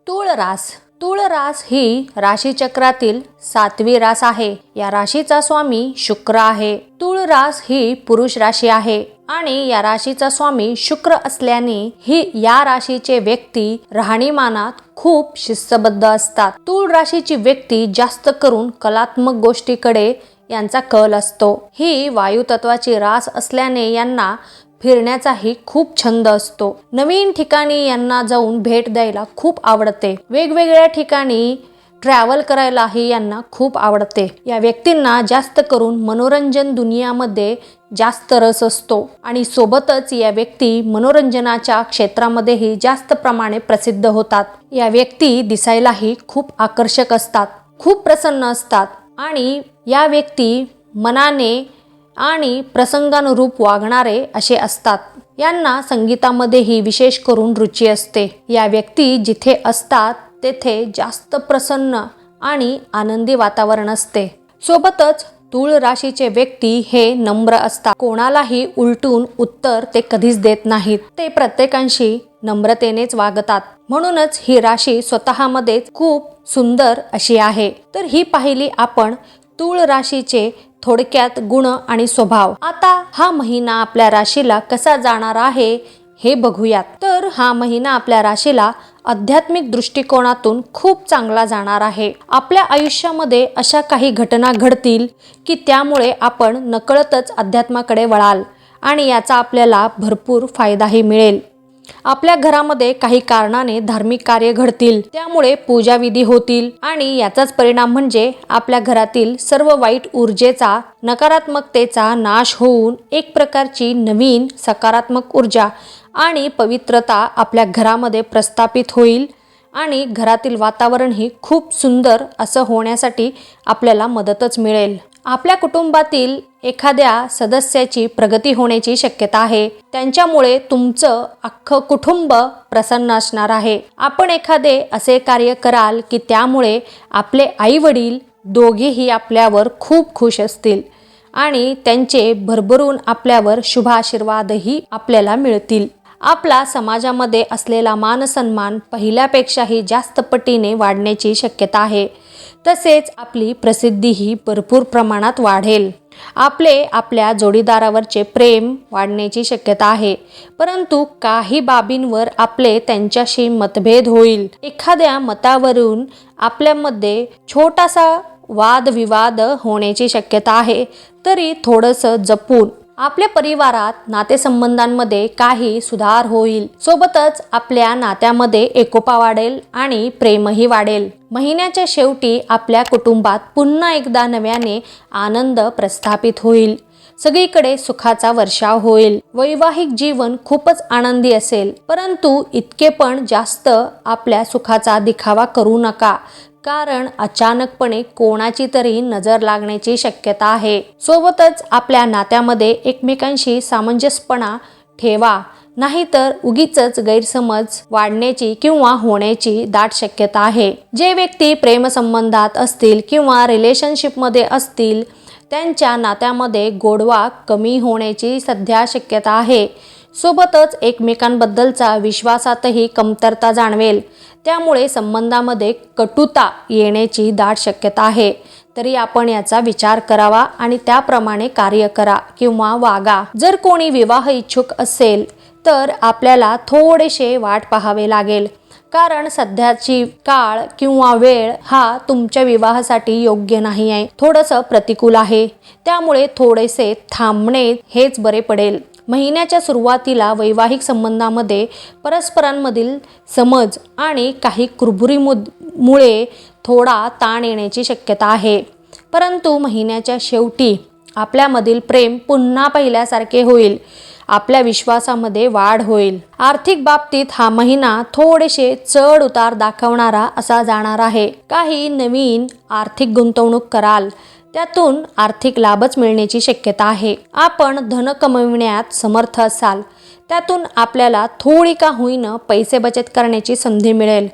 तूळ रास. तूळ रास ही राशीचक्रातील 7वी रास आहे. या राशीचा स्वामी शुक्र आहे. तूळ रास ही पुरुष राशी आहे आणि या राशीचा स्वामी शुक्र असल्याने या राशीचे व्यक्ती राहणीमानात खूप शिस्तबद्ध असतात. तूळ राशीची व्यक्ती जास्त करून कलात्मक गोष्टीकडे यांचा कल असतो. ही वायू तत्वाची रास असल्याने यांना फिरण्याचाही खूप छंद असतो. नवीन ठिकाणी यांना जाऊन भेट द्यायला खूप आवडते. वेगवेगळ्या ठिकाणी ट्रॅव्हल करायलाही यांना खूप आवडते. या व्यक्तींना जास्त करून मनोरंजन दुनियामध्ये जास्त रस असतो आणि सोबतच या व्यक्ती मनोरंजनाच्या क्षेत्रामध्येही जास्त प्रमाणे प्रसिद्ध होतात. या व्यक्ती दिसायलाही खूप आकर्षक असतात, खूप प्रसन्न असतात आणि या व्यक्ती मनाने आणि प्रसंगानुरूप वागणारे असे असतात. यांना संगीतामध्येही विशेष करून रुची असते. या व्यक्ती जिथे असतात तेथे जास्त प्रसन्न आणि आनंदी वातावरण असते. सोबतच तूळ राशीचे व्यक्ती हे नम्र असतात. कोणालाही उलटून उत्तर ते कधीच देत नाहीत. ते प्रत्येकाशी नम्रतेनेच वागतात. म्हणूनच ही राशी स्वतःमध्येच खूप सुंदर अशी आहे. तर ही पाहिली आपण तूळ राशीचे थोडक्यात गुण आणि स्वभाव. आता हा महिना आपल्या राशीला कसा जाणार आहे हे बघूयात. तर हा महिना आपल्या राशीला आध्यात्मिक दृष्टिकोनातून खूप चांगला जाणार आहे. आपल्या आयुष्यामध्ये अशा काही घटना घडतील की त्यामुळे आपण नकळतच अध्यात्माकडे वळाल आणि याचा आपल्याला भरपूर फायदाही मिळेल. आपल्या घरामध्ये काही कारणाने धार्मिक कार्य घडतील, त्यामुळे पूजाविधी होतील आणि याचाच परिणाम म्हणजे आपल्या घरातील सर्व वाईट ऊर्जेचा, नकारात्मकतेचा नाश होऊन एक प्रकारची नवीन सकारात्मक ऊर्जा आणि पवित्रता आपल्या घरामध्ये प्रस्थापित होईल आणि घरातील वातावरणही खूप सुंदर असं होण्यासाठी आपल्याला मदतच मिळेल. आपल्या कुटुंबातील एखाद्या सदस्याची प्रगती होण्याची शक्यता आहे. त्यांच्यामुळे तुमचं अख्खं कुटुंब प्रसन्न असणार आहे. आपण एखादे असे कार्य कराल की त्यामुळे आपले आई वडील दोघेही आपल्यावर खूप खुश असतील आणि त्यांचे भरभरून आपल्यावर शुभ आशीर्वादही आपल्याला मिळतील. आपला समाजामध्ये असलेला मानसन्मान पहिल्यापेक्षाही जास्त पटीने वाढण्याची शक्यता आहे. तसेच आपली प्रसिद्धीही भरपूर प्रमाणात वाढेल. आपल्या जोडीदारावरचे प्रेम वाढण्याची शक्यता आहे. परंतु काही बाबींवर आपले त्यांच्याशी मतभेद होईल. एखाद्या मतावरून आपल्यामध्ये छोटासा वादविवाद होण्याची शक्यता आहे. तरी थोडंसं जपून आपल्या परिवारात नातेसंबंधांमध्ये काही सुधार होईल. सोबतच आपल्या नात्यामध्ये एकोपा वाढेल आणि प्रेमही वाढेल. महिन्याच्या शेवटी आपल्या कुटुंबात पुन्हा एकदा नव्याने आनंद प्रस्थापित होईल. सगळीकडे सुखाचा वर्षाव होईल. वैवाहिक जीवन खूपच आनंदी असेल. परंतु इतके पण जास्त आपल्या सुखाचा दिखावा करू नका, कारण अचानकपणे कोणाची तरी नजर लागण्याची शक्यता आहे. सोबतच आपल्या नात्यामध्ये एकमेकांशी सामंजस्यपणा ठेवा, नाहीतर उगीचच गैरसमज वाढण्याची किंवा होण्याची दाट शक्यता आहे. जे व्यक्ती प्रेमसंबंधात असतील किंवा रिलेशनशिपमध्ये असतील त्यांच्या नात्यामध्ये गोडवा कमी होण्याची सध्या शक्यता आहे. सोबतच एकमेकांबद्दलचा विश्वासातही कमतरता जाणवेल. त्यामुळे संबंधामध्ये कटुता येण्याची दाट शक्यता आहे. तरी आपण याचा विचार करावा आणि त्याप्रमाणे कार्य करा किंवा वागा. जर कोणी विवाह इच्छुक असेल तर आपल्याला थोडेसे वाट पाहावे लागेल, कारण सध्याची काळ किंवा वेळ हा तुमच्या विवाहासाठी योग्य नाही आहे. थोडंसं प्रतिकूल आहे. त्यामुळे थोडेसे थांबणे हेच बरे पडेल. महिन्याच्या सुरुवातीला वैवाहिक संबंधामध्ये परस्परांमधील समज आणि काही कुरबुरीमुळे थोडा ताण येण्याची शक्यता आहे. परंतु महिन्याच्या शेवटी आपल्यामधील प्रेम पुन्हा पहिल्यासारखे होईल. आपल्या विश्वासामध्ये वाढ होईल. आर्थिक बाबतीत हा महिना थोडेसे चढ उतार दाखवणारा असा जाणार आहे. काही नवीन आर्थिक गुंतवणूक कराल, त्यातून आर्थिक लाभच मिळण्याची शक्यता आहे. आपण धन कमविण्यात समर्थ असाल, त्यातून आपल्याला थोडी का होईना पैसे बचत करण्याची संधी मिळेल.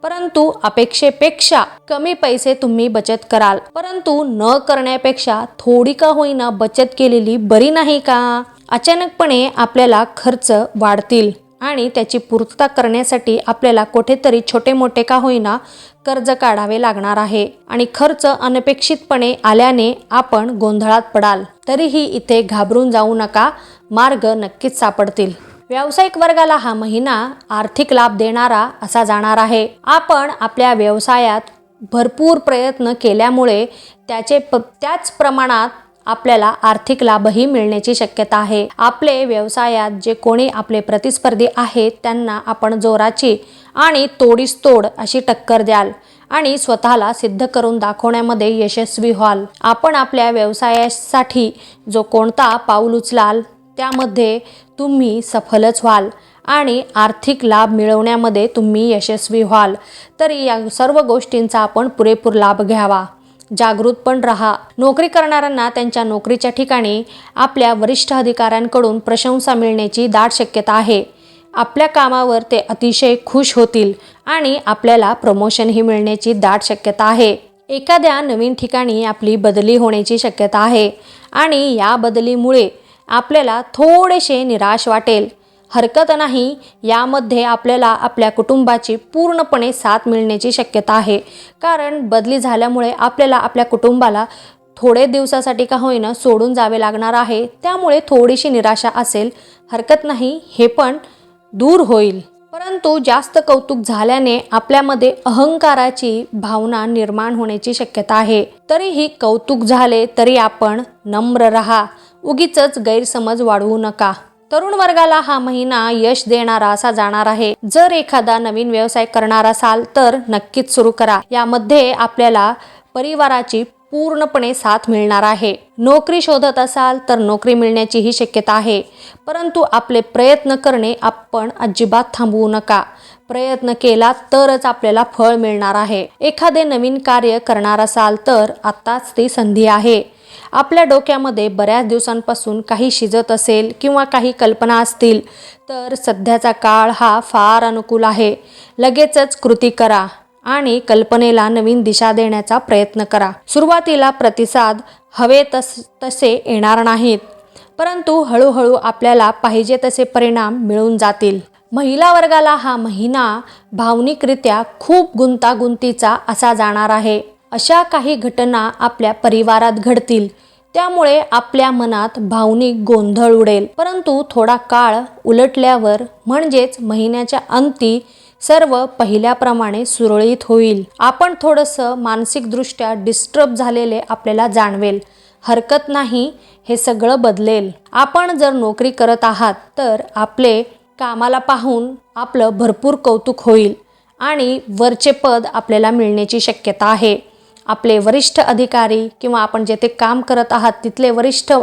परंतु अपेक्षेपेक्षा कमी पैसे तुम्ही बचत कराल. परंतु न करण्यापेक्षा थोडी का होईना बचत केलेली बरी नाही का? अचानकपणे आपल्याला खर्च वाढतील आणि त्याची पूर्तता करण्यासाठी आपल्याला कुठेतरी छोटे मोठे का होईना कर्ज काढावे लागणार आहे आणि खर्च अनपेक्षितपणे आल्याने आपण गोंधळात पडाल. तरीही इथे घाबरून जाऊ नका, मार्ग नक्कीच सापडतील. व्यावसायिक वर्गाला हा महिना आर्थिक लाभ देणारा असा जाणार आहे. आपण आपल्या व्यवसायात भरपूर प्रयत्न केल्यामुळे त्याच प्रमाणात आपल्याला आर्थिक लाभही मिळण्याची शक्यता आहे. आपले व्यवसायात जे कोणी आपले प्रतिस्पर्धी आहेत त्यांना आपण जोराची आणि तोडीस तोड अशी टक्कर द्याल आणि स्वतःला सिद्ध करून दाखवण्यामध्ये यशस्वी व्हाल. आपण आपल्या व्यवसायासाठी जो कोणता पाऊल उचलाल त्यामध्ये तुम्ही सफलच व्हाल आणि आर्थिक लाभ मिळवण्यामध्ये तुम्ही यशस्वी व्हाल. तरी या सर्व गोष्टींचा आपण पुरेपूर लाभ घ्यावा. जागृत पण राहा. नोकरी करणाऱ्यांना त्यांच्या नोकरीच्या ठिकाणी आपल्या वरिष्ठ अधिकाऱ्यांकडून प्रशंसा मिळण्याची दाट शक्यता आहे. आपल्या कामावर ते अतिशय खुश होतील आणि आपल्याला प्रमोशनही मिळण्याची दाट शक्यता आहे. एखाद्या नवीन ठिकाणी आपली बदली होण्याची शक्यता आहे आणि या बदलीमुळे आपल्याला थोडेसे निराश वाटेल. हरकत नाही, यामध्ये आपल्याला आपल्या कुटुंबाची पूर्णपणे साथ मिळण्याची शक्यता आहे. कारण बदली झाल्यामुळे आपल्याला आपल्या कुटुंबाला थोडे दिवसासाठी का होईना सोडून जावे लागणार आहे. त्यामुळे थोडीशी निराशा असेल, हरकत नाही, हे पण दूर होईल. परंतु जास्त कौतुक झाल्याने आपल्यामध्ये अहंकाराची भावना निर्माण होण्याची शक्यता आहे. तरीही कौतुक झाले तरी आपण नम्र राहा. उगीचच गैरसमज वाढवू नका. तरुण वर्गाला हा महिना यश देणारा असा जाणार आहे. जर एखादा नवीन व्यवसाय करणार असाल तर नक्कीच सुरू करा. यामध्ये आपल्याला परिवाराची पूर्णपणे साथ मिळणार आहे. नोकरी शोधत असाल तर नोकरी मिळण्याची ही शक्यता आहे. परंतु आपले प्रयत्न करणे आपण अजिबात थांबवू नका. प्रयत्न केला तरच आपल्याला फळ मिळणार आहे. एखादे नवीन कार्य करणार असाल तर आताच ती संधी आहे. आपल्या डोक्यामध्ये बऱ्याच दिवसांपासून काही शिजत असेल किंवा काही कल्पना असतील तर सध्याचा काळ हा फार अनुकूल आहे. लगेचच कृती करा आणि कल्पनेला नवीन दिशा देण्याचा प्रयत्न करा. सुरुवातीला प्रतिसाद हवे तसे येणार नाहीत, परंतु हळूहळू आपल्याला पाहिजे तसे परिणाम मिळून जातील. महिला वर्गाला हा महिना भावनिकरित्या खूप गुंतागुंतीचा असा जाणार आहे. अशा काही घटना आपल्या परिवारात घडतील, त्यामुळे आपल्या मनात भावनिक गोंधळ उडेल. परंतु थोडा काळ उलटल्यावर म्हणजेच महिन्याच्या अंती सर्व पहिल्याप्रमाणे सुरळीत होईल. आपण थोडंसं मानसिकदृष्ट्या डिस्टर्ब झालेले आपल्याला जाणवेल. हरकत नाही, हे सगळं बदलेल. आपण जर नोकरी करत आहात तर आपले कामाला पाहून आपलं भरपूर कौतुक होईल आणि वरचे पद आपल्याला मिळण्याची शक्यता आहे. आपले वरिष्ठ अधिकारी किंवा आपण जेथे काम करत आहात तिथले वरिष्ठ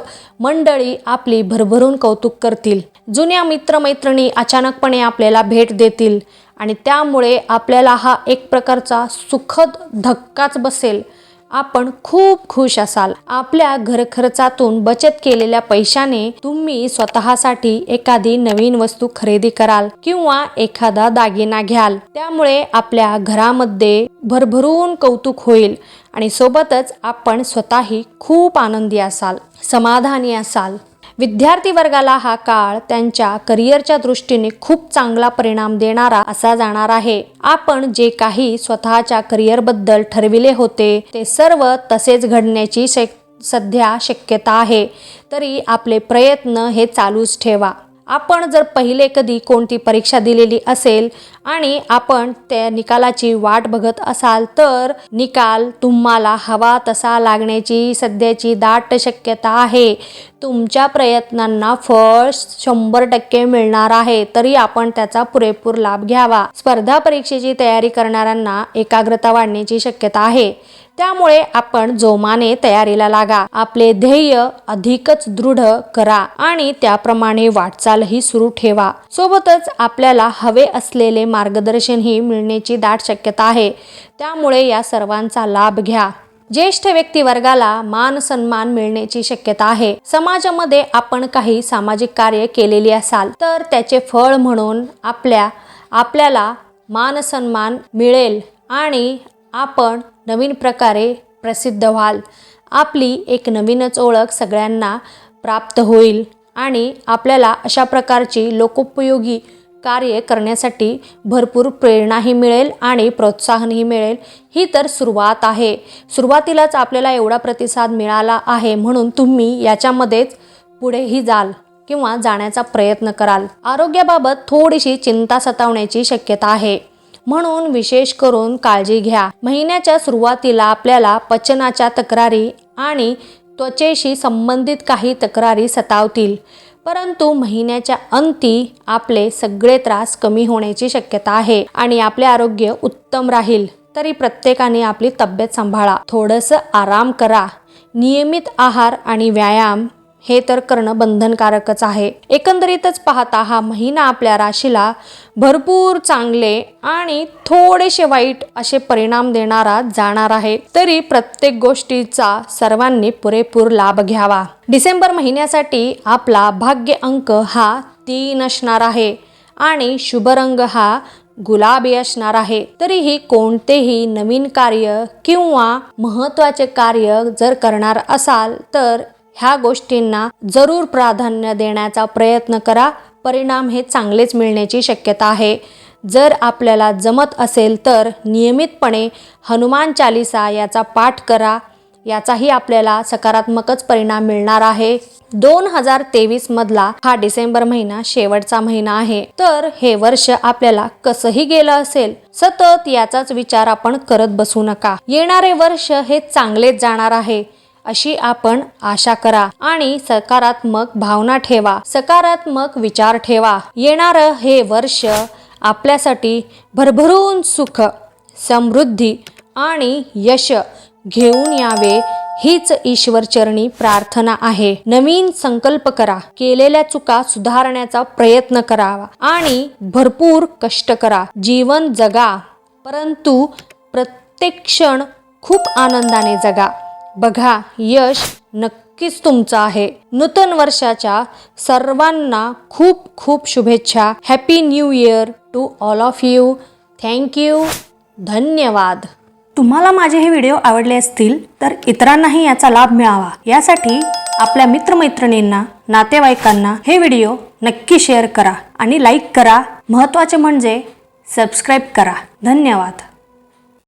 मंडळी आपली भरभरून कौतुक करतील. जुन्या मित्रमैत्रिणी अचानकपणे आपल्याला भेट देतील आणि त्यामुळे आपल्याला हा एक प्रकारचा सुखद धक्काच बसेल. आपण खूप खुश असाल. आपल्या घरखर्चातून बचत केलेल्या पैशाने तुम्ही स्वतःसाठी एखादी नवीन वस्तू खरेदी कराल किंवा एखादा दागिना घ्याल. त्यामुळे आपल्या घरामध्ये भरभरून कौतुक होईल आणि सोबतच आपण स्वतःही खूप आनंदी असाल, समाधानी असाल. विद्यार्थी वर्गाला हा काळ त्यांच्या करिअरच्या दृष्टीने खूप चांगला परिणाम देणारा असा जाणार आहे. आपण जे काही स्वतःच्या करिअरबद्दल ठरविले होते ते सर्व तसेच घडण्याची सध्या शक्यता आहे. तरी आपले प्रयत्न हे चालूच ठेवा. आपण जर पहिले कधी कोणती परीक्षा दिलेली असेल आणि आपण त्या निकालाची वाट बघत असाल तर निकाल तुम्हाला हवा तसा लागण्याची सध्याची दाट शक्यता आहे. तुमच्या प्रयत्नांना फळ 100% मिळणार आहे. तरी आपण त्याचा पुरेपूर लाभ घ्यावा. स्पर्धा परीक्षेची तयारी करणाऱ्यांना एकाग्रता वाढण्याची शक्यता आहे. त्यामुळे आपण जोमाने तयारीला लागा. आपले ध्येय अधिकच दृढ करा आणि त्याप्रमाणे वाटचालही सुरू ठेवा. सोबतच आपल्याला हवे असलेले मार्गदर्शनही मिळण्याची दाट शक्यता आहे. त्यामुळे या सर्वांचा लाभ घ्या. ज्येष्ठ व्यक्ती वर्गाला मान सन्मान मिळण्याची शक्यता आहे. समाजामध्ये आपण काही सामाजिक कार्य केलेली असाल तर त्याचे फळ म्हणून आपल्याला मान सन्मान मिळेल आणि आपण नवीन प्रकारे प्रसिद्ध व्हाल. आपली एक नवीनच ओळख सगळ्यांना प्राप्त होईल आणि आपल्याला अशा प्रकारची लोकोपयोगी कार्य करण्यासाठी भरपूर प्रेरणाही मिळेल आणि प्रोत्साहनही मिळेल. ही तर सुरुवात आहे. सुरुवातीलाच आपल्याला एवढा प्रतिसाद मिळाला आहे म्हणून तुम्ही याच्यामध्येच पुढेही जाल किंवा जाण्याचा प्रयत्न कराल. आरोग्याबाबत थोडीशी चिंता सतावण्याची शक्यता आहे, म्हणून विशेष करून काळजी घ्या. महिन्याच्या सुरुवातीला आपल्याला पचनाच्या तक्रारी आणि त्वचेशी संबंधित काही तक्रारी सतावतील, परंतु महिन्याच्या अंती आपले सगळे त्रास कमी होण्याची शक्यता आहे आणि आपले आरोग्य उत्तम राहील. तरी प्रत्येकाने आपली तब्येत सांभाळा, थोडंसं आराम करा, नियमित आहार आणि व्यायाम हे तर करणं बंधनकारकच आहे. एकंदरीतच पाहता हा महिना आपल्या राशीला भरपूर चांगले आणि थोडेसे वाईट असे परिणाम देणारा जाणार आहे. तरी प्रत्येक गोष्टीचा सर्वांनी पुरेपूर लाभ घ्यावा. डिसेंबर महिन्यासाठी आपला भाग्य अंक हा 3 असणार आहे आणि शुभ रंग हा गुलाबी असणार आहे. तरीही कोणतेही नवीन कार्य किंवा महत्त्वाचे कार्य जर करणार असाल तर ह्या गोष्टींना जरूर प्राधान्य देण्याचा प्रयत्न करा. परिणाम हे चांगलेच मिळण्याची शक्यता आहे. जर आपल्याला जमत असेल तर नियमितपणे हनुमान चालीसा याचा पाठ करा. याचाही आपल्याला सकारात्मकच परिणाम मिळणार आहे. 2023 मधला हा डिसेंबर महिना शेवटचा महिना आहे. तर हे वर्ष आपल्याला कसंही गेलं असेल, सतत याचाच विचार आपण करत बसू नका. येणारे वर्ष हे चांगलेच जाणार आहे अशी आपण आशा करा आणि सकारात्मक भावना ठेवा, सकारात्मक विचार ठेवा. येणारं हे वर्ष आपल्यासाठी भरभरून सुख, समृद्धी आणि यश घेऊन यावे हीच ईश्वरचरणी प्रार्थना आहे. नवीन संकल्प करा, केलेल्या चुका सुधारण्याचा प्रयत्न करावा आणि भरपूर कष्ट करा. जीवन जगा, परंतु प्रत्येक क्षण खूप आनंदाने जगा. बघा, यश नक्कीच तुमचं आहे. नूतन वर्षाच्या सर्वांना खूप खूप शुभेच्छा. Happy new year to all of you. Thank you. धन्यवाद. तुम्हाला माझे हे व्हिडिओ आवडले असतील तर इतरांनाही याचा लाभ मिळावा यासाठी आपल्या मित्रमैत्रिणींना, नातेवाईकांना हे व्हिडिओ नक्की शेअर करा आणि लाईक करा. महत्त्वाचे म्हणजे सबस्क्राईब करा. धन्यवाद.